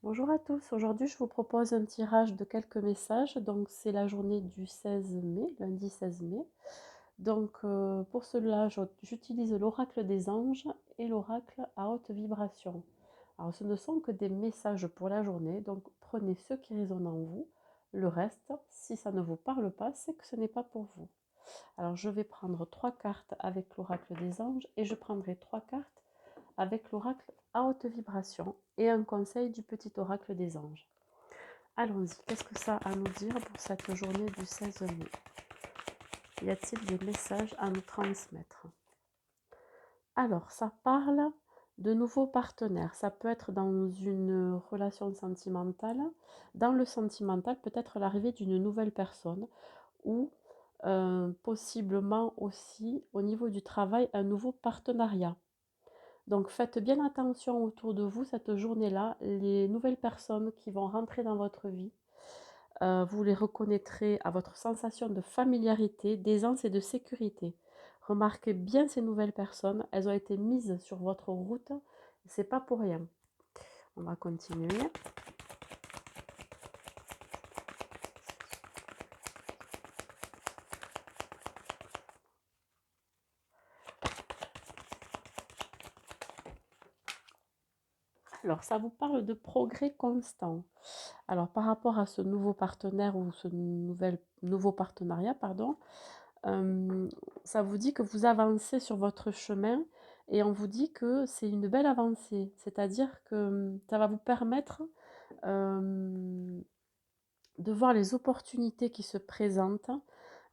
Bonjour à tous, aujourd'hui je vous propose un tirage de quelques messages, donc c'est la journée du 16 mai, lundi 16 mai. Donc pour cela j'utilise l'oracle des anges et l'oracle à haute vibration. Alors ce ne sont que des messages pour la journée, donc prenez ceux qui résonnent en vous, le reste, si ça ne vous parle pas, c'est que ce n'est pas pour vous. Alors je vais prendre 3 cartes avec l'oracle des anges et je prendrai 3 cartes avec l'oracle à haute vibration et un conseil du petit oracle des anges. Allons-y, qu'est-ce que ça a à nous dire pour cette journée du 16 mai? Y a-t-il des messages à nous transmettre? Alors, ça parle de nouveaux partenaires. Ça peut être dans une relation sentimentale. Dans le sentimental, peut-être l'arrivée d'une nouvelle personne ou possiblement aussi au niveau du travail, un nouveau partenariat. Donc faites bien attention autour de vous cette journée-là, les nouvelles personnes qui vont rentrer dans votre vie, vous les reconnaîtrez à votre sensation de familiarité, d'aisance et de sécurité. Remarquez bien ces nouvelles personnes, elles ont été mises sur votre route, c'est pas pour rien. On va continuer. Alors ça vous parle de progrès constant. Alors par rapport à ce nouveau partenaire ou ce nouveau partenariat, pardon, euh, ça vous dit que vous avancez sur votre chemin et on vous dit que c'est une belle avancée. C'est-à-dire que ça va vous permettre euh, de voir les opportunités qui se présentent.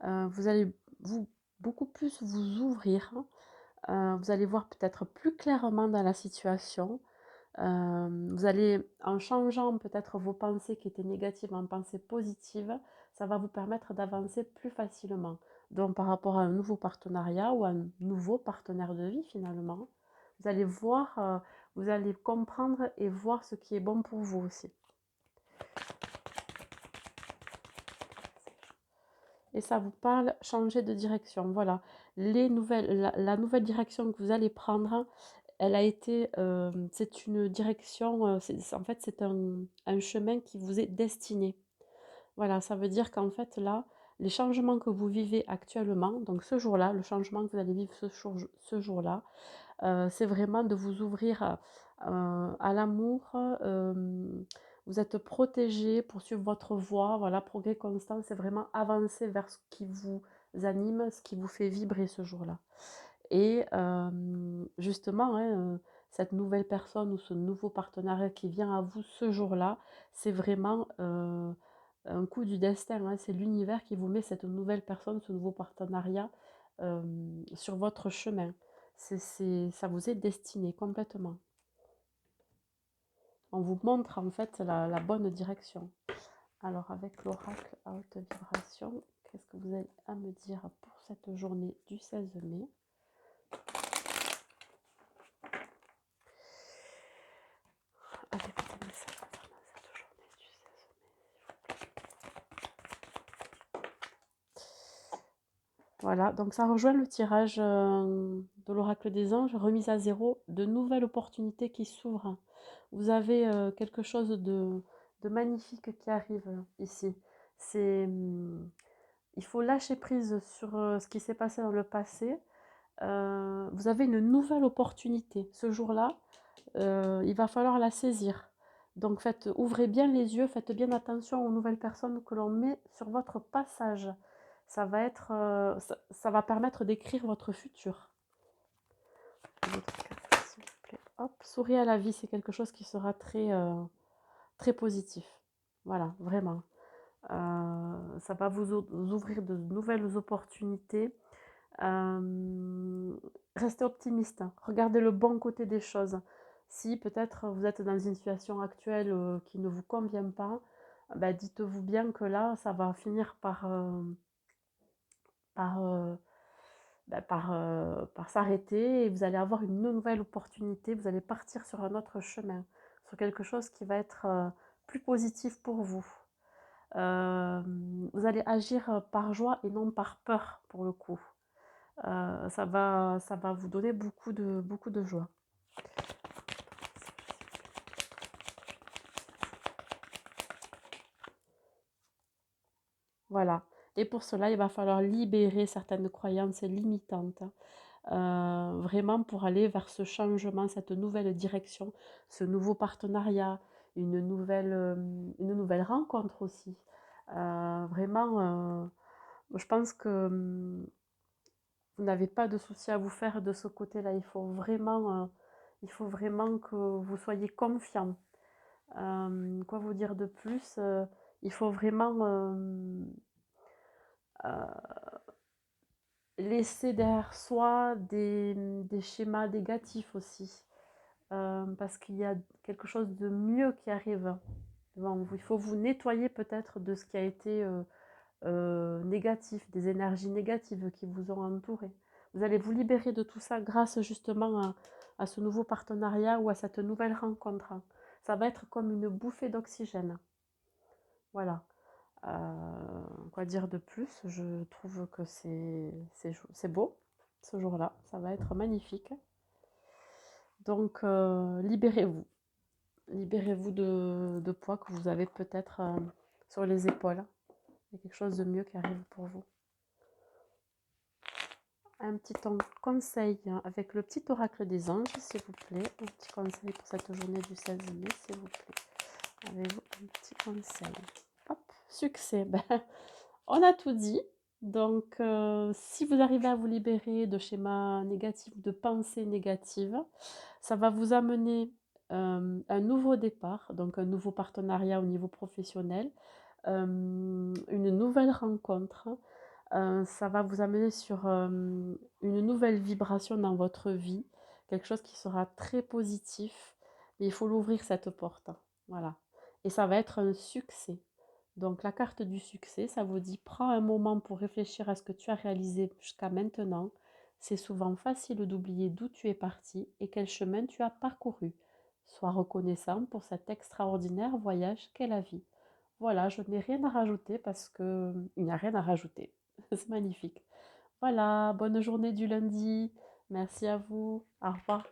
Vous allez vous, beaucoup plus vous ouvrir. Vous allez voir peut-être plus clairement dans la situation. Vous allez, en changeant peut-être vos pensées qui étaient négatives en pensées positives, ça va vous permettre d'avancer plus facilement. Donc par rapport à un nouveau partenariat ou à un nouveau partenaire de vie finalement, vous allez voir, vous allez comprendre et voir ce qui est bon pour vous aussi. Et ça vous parle changer de direction. Voilà, la nouvelle direction que vous allez prendre, elle a été, c'est une direction, en fait c'est un chemin qui vous est destiné. Voilà, ça veut dire qu'en fait là, les changements que vous vivez actuellement, donc ce jour-là, le changement que vous allez vivre ce jour-là, c'est vraiment de vous ouvrir à l'amour. Vous êtes protégé pour suivre votre voie. Voilà, progrès constant, c'est vraiment avancer vers ce qui vous anime, ce qui vous fait vibrer ce jour-là. Et justement, hein, cette nouvelle personne ou ce nouveau partenariat qui vient à vous ce jour-là, c'est vraiment un coup du destin. Hein. C'est l'univers qui vous met cette nouvelle personne, ce nouveau partenariat sur votre chemin. Ça vous est destiné complètement. On vous montre en fait la bonne direction. Alors avec l'oracle à haute vibration, qu'est-ce que vous avez à me dire pour cette journée du 16 mai? Avec des messages concernant cette journée du 16 mai. Voilà, donc ça rejoint le tirage de l'oracle des anges, remise à zéro, de nouvelles opportunités qui s'ouvrent. Vous avez quelque chose de magnifique qui arrive ici. C'est, il faut lâcher prise sur ce qui s'est passé dans le passé. Vous avez une nouvelle opportunité. Ce jour-là, il va falloir la saisir. Donc ouvrez bien les yeux, faites bien attention aux nouvelles personnes que l'on met sur votre passage. Ça va être, ça va permettre d'écrire votre futur. S'il vous plaît. Hop, sourire à la vie, c'est quelque chose qui sera très positif. Voilà, vraiment. Ça va vous ouvrir de nouvelles opportunités. Restez optimiste, hein. Regardez le bon côté des choses. Si peut-être vous êtes dans une situation actuelle qui ne vous convient pas, bah, dites-vous bien que là, ça va finir par, par s'arrêter et vous allez avoir une nouvelle opportunité. Vous allez partir sur un autre chemin, sur quelque chose qui va être plus positif pour vous. Vous allez agir par joie et non par peur pour le coup. Ça va vous donner beaucoup de joie. Voilà. Et pour cela, il va falloir libérer certaines croyances limitantes, vraiment pour aller vers ce changement, cette nouvelle direction, ce nouveau partenariat, une nouvelle rencontre aussi. Vraiment, je pense que vous n'avez pas de souci à vous faire de ce côté-là. Il faut vraiment que vous soyez confiant. Quoi vous dire de plus? Il faut vraiment euh, laisser derrière soi des schémas négatifs aussi, parce qu'il y a quelque chose de mieux qui arrive devant vous. Il faut vous nettoyer peut-être de ce qui a été négatif, des énergies négatives qui vous ont entouré. Vous allez vous libérer de tout ça grâce justement à ce nouveau partenariat ou à cette nouvelle rencontre. Ça va être comme une bouffée d'oxygène. Voilà. Quoi dire de plus? Je trouve que c'est beau ce jour-là. Ça va être magnifique. Donc, libérez-vous. Libérez-vous de poids que vous avez peut-être sur les épaules. Il y a quelque chose de mieux qui arrive pour vous. Un petit conseil avec le petit oracle des anges, s'il vous plaît. Un petit conseil pour cette journée du 16 mai, s'il vous plaît. Avez-vous un petit conseil? Hop, succès. Ben, on a tout dit. Donc, si vous arrivez à vous libérer de schémas négatifs, de pensées négatives, ça va vous amener un nouveau départ, donc un nouveau partenariat au niveau professionnel, une nouvelle rencontre. Ça va vous amener sur une nouvelle vibration dans votre vie, quelque chose qui sera très positif, mais il faut l'ouvrir cette porte. Voilà. Et ça va être un succès. Donc la carte du succès, ça vous dit prends un moment pour réfléchir à ce que tu as réalisé jusqu'à maintenant. C'est souvent facile d'oublier d'où tu es parti et quel chemin tu as parcouru. Sois reconnaissant pour cet extraordinaire voyage qu'est la vie. Voilà, je n'ai rien à rajouter parce que il n'y a rien à rajouter. C'est magnifique. Voilà, bonne journée du lundi. Merci à vous. Au revoir.